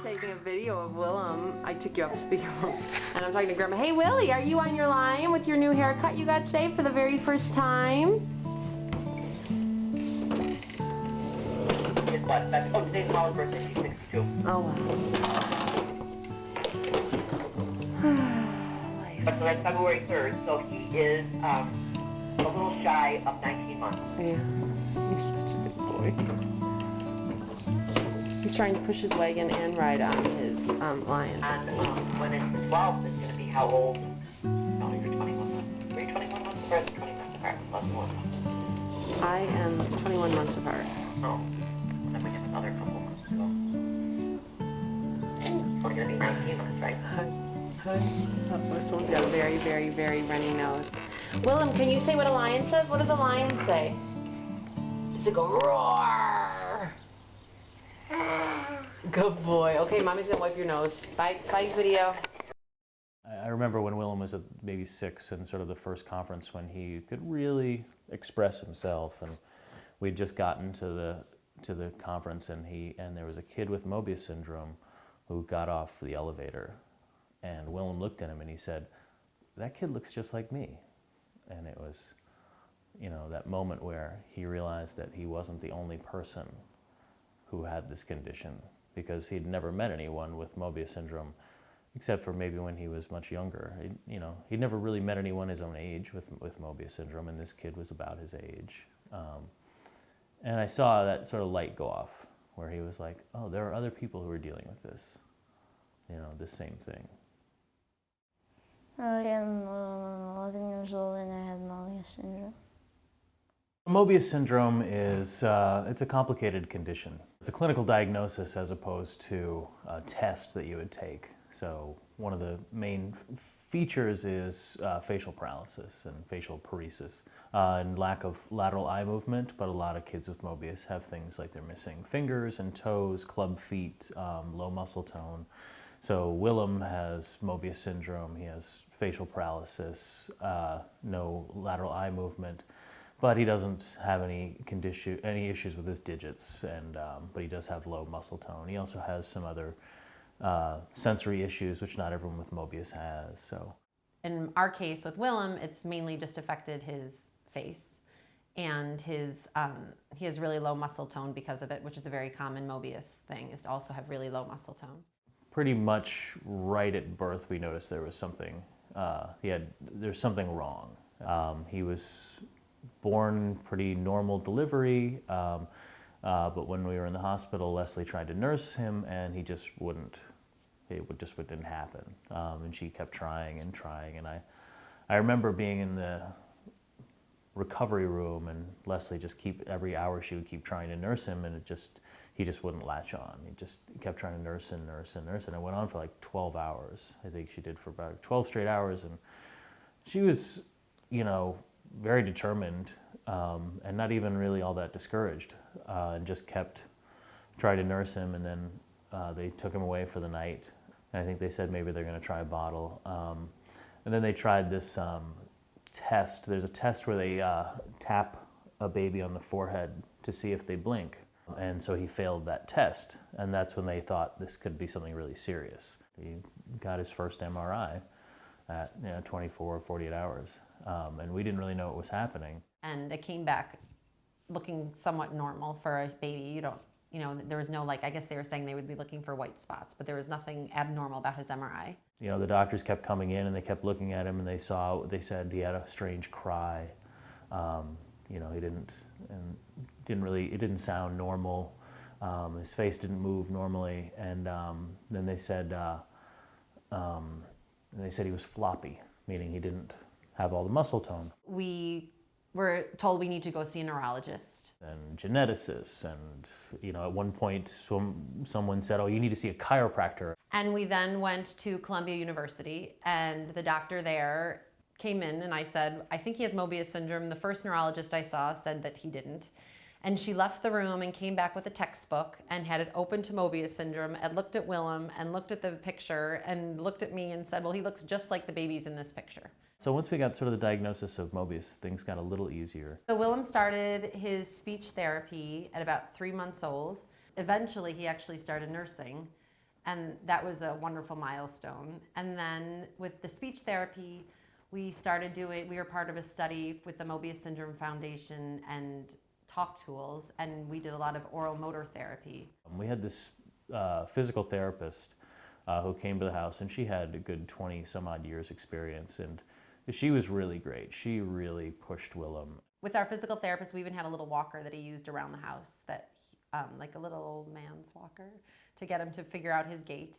taking a video of Willem. I took you off speakerphone, and I'm talking to Grandma. Hey, Willie, are you on your line with your new haircut you got today for the very first time? Guess what? That's today's Holly's birthday. She's 62. Oh, wow. But so that's February 3rd, so he is a little shy of 19 months. Yeah. He's such a good boy. He's trying to push his wagon and ride on his lion. And when it's 12, it's going to be how old? No, you're 21 months. Are you 21 months apart? 20 months apart. Less than 1 month. I am 21 months apart. Oh. Then we have another couple months to go. It's only going to be 19 months, right? Someone's got a very, very, very runny nose. Willem, can you say what a lion says? What does a lion say? Does it go roar? Good boy. Okay, Mommy's gonna wipe your nose. Bye, video. I remember when Willem was maybe 6 and sort of the first conference when he could really express himself, and we'd just gotten to the conference, and there was a kid with Moebius Syndrome who got off the elevator, and Willem looked at him and he said, "That kid looks just like me." And it was, you know, that moment where he realized that he wasn't the only person who had this condition, because he'd never met anyone with Moebius Syndrome, except for maybe when he was much younger. He'd never really met anyone his own age with Moebius Syndrome, and this kid was about his age. And I saw that sort of light go off, where he was like, oh, there are other people who are dealing with this, this same thing. I am 11 years old and I had Moebius syndrome. Moebius syndrome is it's a complicated condition. It's a clinical diagnosis as opposed to a test that you would take. So one of the main features is facial paralysis and facial paresis and lack of lateral eye movement, but a lot of kids with Moebius have things like they're missing fingers and toes, club feet, low muscle tone. So Willem has Moebius syndrome, he has facial paralysis, no lateral eye movement, but he doesn't have any issues with his digits, but he does have low muscle tone. He also has some other sensory issues, which not everyone with Moebius has. So, in our case with Willem, it's mainly just affected his face, and he has really low muscle tone because of it, which is a very common Moebius thing, is to also have really low muscle tone. Pretty much right at birth, we noticed there was something. There's something wrong. He was born pretty normal delivery, but when we were in the hospital, Leslie tried to nurse him, and he just wouldn't. It just didn't happen. And she kept trying and trying, and I remember being in the recovery room, and Leslie every hour she would keep trying to nurse him, and he just wouldn't latch on. He just kept trying to nurse and nurse and nurse, and it went on for like 12 hours. I think she did for about 12 straight hours, and she was, very determined and not even really all that discouraged, and just kept trying to nurse him, and then they took him away for the night. And I think they said maybe they're going to try a bottle. And then they tried this test. There's a test where they tap a baby on the forehead to see if they blink. And so he failed that test, and that's when they thought this could be something really serious. He got his first MRI at 24 or 48 hours, and we didn't really know what was happening. And it came back looking somewhat normal for a baby. There was no, I guess they were saying they would be looking for white spots, but there was nothing abnormal about his MRI. The doctors kept coming in and they kept looking at him, and they said he had a strange cry. It didn't sound normal. His face didn't move normally, and then they said he was floppy, meaning he didn't have all the muscle tone. We were told we need to go see a neurologist. And geneticists, and at one point someone said, oh, you need to see a chiropractor. And we then went to Columbia University, and the doctor there came in, and I said, I think he has Moebius syndrome. The first neurologist I saw said that he didn't. And she left the room and came back with a textbook and had it open to Moebius syndrome, and looked at Willem and looked at the picture and looked at me and said, well, he looks just like the babies in this picture. So once we got sort of the diagnosis of Moebius, things got a little easier. So Willem started his speech therapy at about 3 months old. Eventually he actually started nursing, And that was a wonderful milestone. And then with the speech therapy, we were part of a study with the Moebius Syndrome Foundation and Talk Tools, and we did a lot of oral motor therapy. We had this physical therapist who came to the house, and she had a good 20 some odd years experience, and she was really great. She really pushed Willem. With our physical therapist, we even had a little walker that he used around the house, like a little old man's walker, to get him to figure out his gait.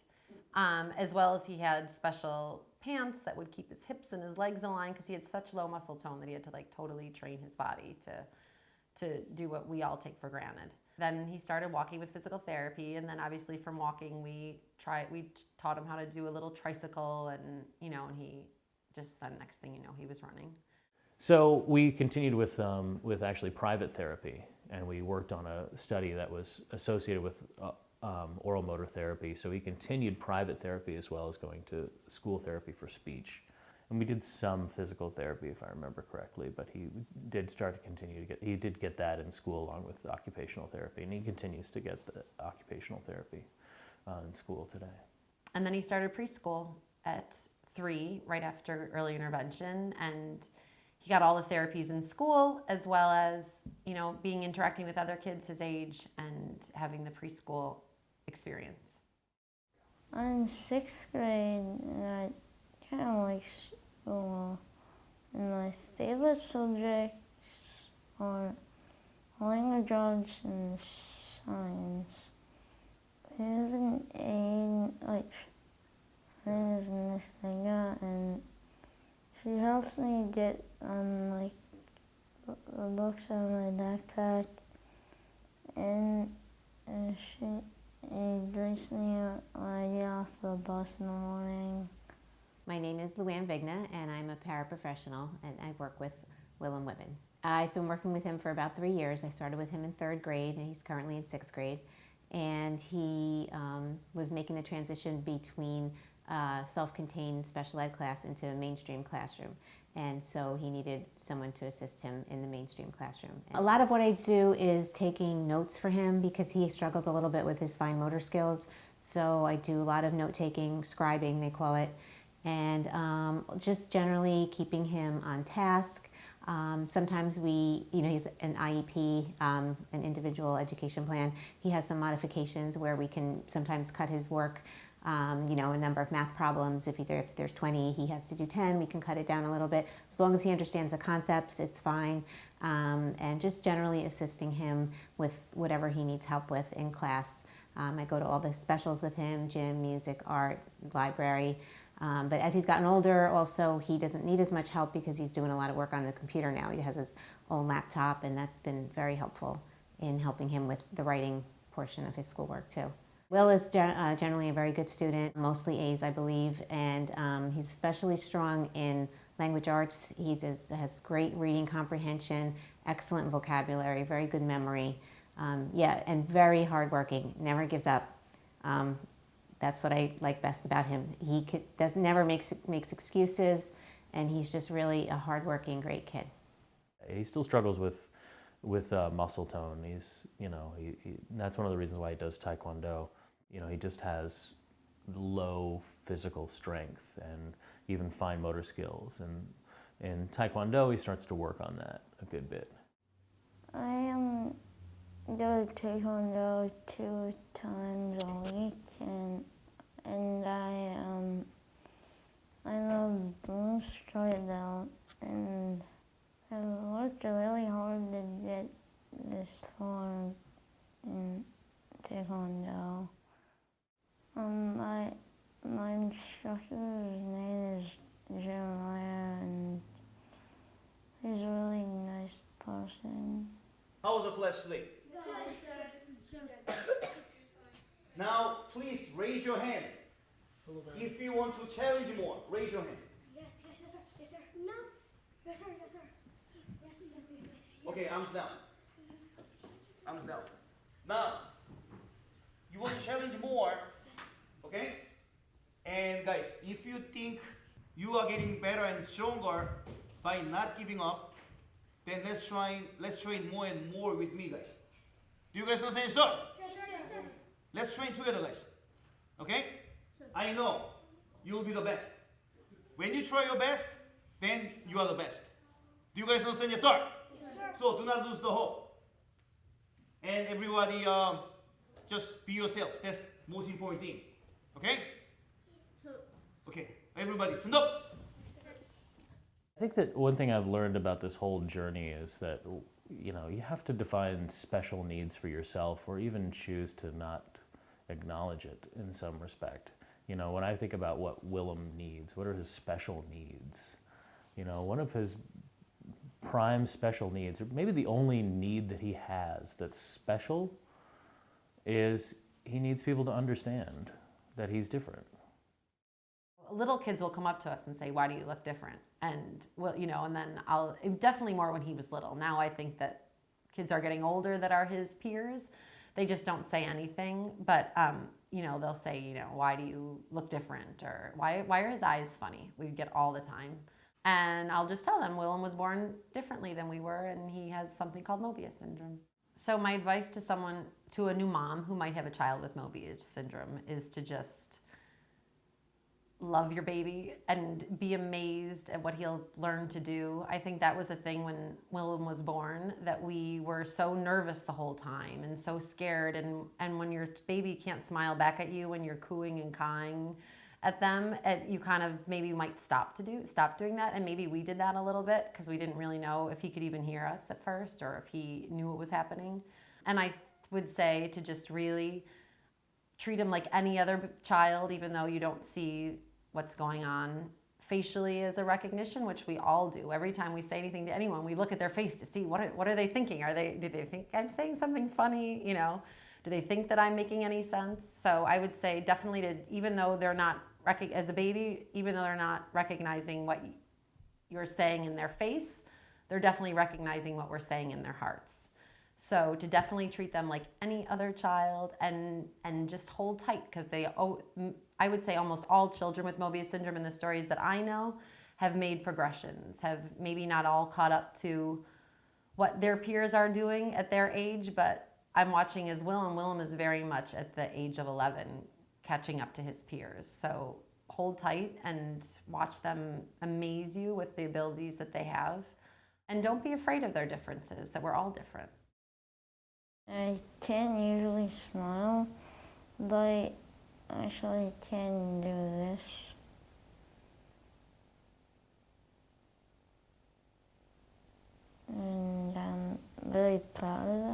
As well as he had special pants that would keep his hips and his legs in line because he had such low muscle tone that he had to like totally train his body to do what we all take for granted. Then he started walking with physical therapy, and then obviously from walking we taught him how to do a little tricycle, and and he just then next thing you know he was running. So we continued with actually private therapy, and we worked on a study that was associated with oral motor therapy. So he continued private therapy as well as going to school therapy for speech. And we did some physical therapy, if I remember correctly, but he did get that in school along with occupational therapy, and he continues to get the occupational therapy in school today. And then he started preschool at 3, right after early intervention, and he got all the therapies in school, as well as, interacting with other kids his age and having the preschool experience. I'm in 6th grade, and I kind of like school. And my favorite subjects are language arts and science. There's an aide, like, her name is Miss Vigna, and she helps me get the books out of my backpack, and she drinks me when I get off the bus in the morning. My name is Luanne Vigna, and I'm a paraprofessional, and I work with Willem Wuebben. I've been working with him for about 3 years. I started with him in 3rd grade, and he's currently in 6th grade. And he was making the transition between self-contained special ed class into a mainstream classroom. And so he needed someone to assist him in the mainstream classroom. A lot of what I do is taking notes for him because he struggles a little bit with his fine motor skills. So I do a lot of note-taking, scribing, they call it, and just generally keeping him on task. Sometimes he's an IEP, an individual education plan. He has some modifications where we can sometimes cut his work. A number of math problems. If there's 20, he has to do 10. We can cut it down a little bit. As long as he understands the concepts, it's fine. And just generally assisting him with whatever he needs help with in class. I go to all the specials with him, gym, music, art, library. But as he's gotten older, also, he doesn't need as much help because he's doing a lot of work on the computer now. He has his own laptop, and that's been very helpful in helping him with the writing portion of his schoolwork, too. Will is generally a very good student, mostly A's, I believe, and he's especially strong in language arts. He has great reading comprehension, excellent vocabulary, very good memory, and very hardworking, never gives up. That's what I like best about him. He never makes excuses, and he's just really a hardworking, great kid. He still struggles with muscle tone. That's one of the reasons why he does Taekwondo. He just has low physical strength and even fine motor skills. And in Taekwondo, he starts to work on that a good bit. I go to Taekwondo 2 times a week, and I love blue stripe belt, and I worked really hard to get this far in Taekwondo. My instructor's name is Meyer, and he's a really nice person. How was the class today? Now, please raise your hand. If you want to challenge more, raise your hand. Yes, sir. No. Yes, sir. Yes. Okay, arms down. Now, you want to challenge more, okay? And guys, if you think you are getting better and stronger by not giving up, then let's train more and more with me, guys. Do you guys understand, sir? Yes, sir. Let's train together, guys. Okay? I know you will be the best. When you try your best, then you are the best. Do you guys understand? Yes, sir? Yes, sir. So do not lose the hope. And everybody, just be yourself. That's the most important thing. Okay? Okay. Everybody, stand up. I think that one thing I've learned about this whole journey is that, you know, you have to define special needs for yourself, or even choose to not acknowledge it in some respect. You know, when I think about what Willem needs, what are his special needs? You know, one of his prime special needs, or maybe the only need that he has that's special, is he needs people to understand that he's different. Little kids will come up to us and say, "Why do you look different?" And well, you know, and then definitely more when he was little. Now I think that kids are getting older that are his peers. They just don't say anything, but you know, they'll say, you know, "Why do you look different?" Or why are his eyes funny? We get all the time. And I'll just tell them Willem was born differently than we were, and he has something called Moebius Syndrome. So my advice to a new mom who might have a child with Moebius Syndrome is to just love your baby and be amazed at what he'll learn to do. I think that was a thing when Willem was born, that we were so nervous the whole time and so scared. And when your baby can't smile back at you when you're cooing and cawing at them, you kind of maybe might stop doing that. And maybe we did that a little bit because we didn't really know if he could even hear us at first or if he knew what was happening. And I would say to just really treat him like any other child, even though you don't see what's going on facially as a recognition, which we all do. Every time we say anything to anyone, we look at their face to see what are they thinking? Do they think I'm saying something funny? You know, do they think that I'm making any sense? So I would say definitely even though they're not as a baby, even though they're not recognizing what you're saying in their face, they're definitely recognizing what we're saying in their hearts. So to definitely treat them like any other child and just hold tight, because I would say almost all children with Moebius syndrome in the stories that I know have made progressions, have maybe not all caught up to what their peers are doing at their age, but I'm watching as Willem is very much at the age of 11 catching up to his peers. So hold tight and watch them amaze you with the abilities that they have. And don't be afraid of their differences, that we're all different. I can't usually smile, but I actually can do this. And I'm really proud of